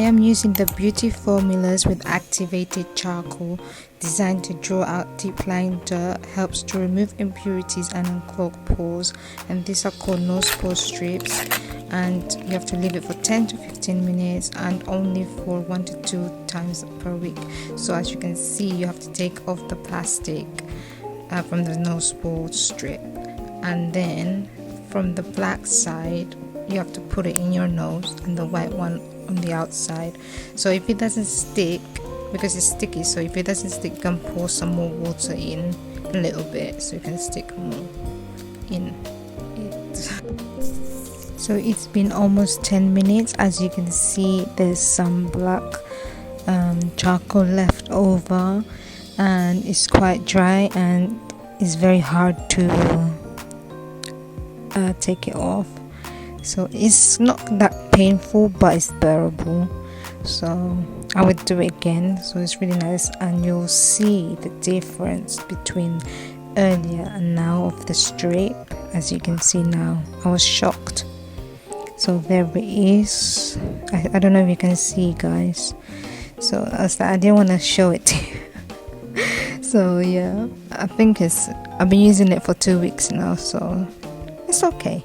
am using the beauty formulas with activated charcoal, designed to draw out deep lying dirt, helps to remove impurities and unclog pores, and these are called nose pore strips, and you have to leave it for 10 to 15 minutes and only for 1 to 2 times per week. So as you can see, you have to take off the plastic from the nose pore strip, and then from the black side you have to put it in your nose and the white one on the outside. So if it doesn't stick, because it's sticky, so if it doesn't stick, you can pour some more water in a little bit so you can stick more in it. So it's been almost 10 minutes. As you can see, there's some black charcoal left over, and it's quite dry and it's very hard to take it off. So it's not that painful, but it's bearable. So I would do it again. So it's really nice, and you'll see the difference between earlier and now of the strip. As you can see now, I was shocked. So there it is. I don't know if you can see, guys. So I didn't want to show it to you. So yeah, I think I've been using it for 2 weeks now, so it's okay.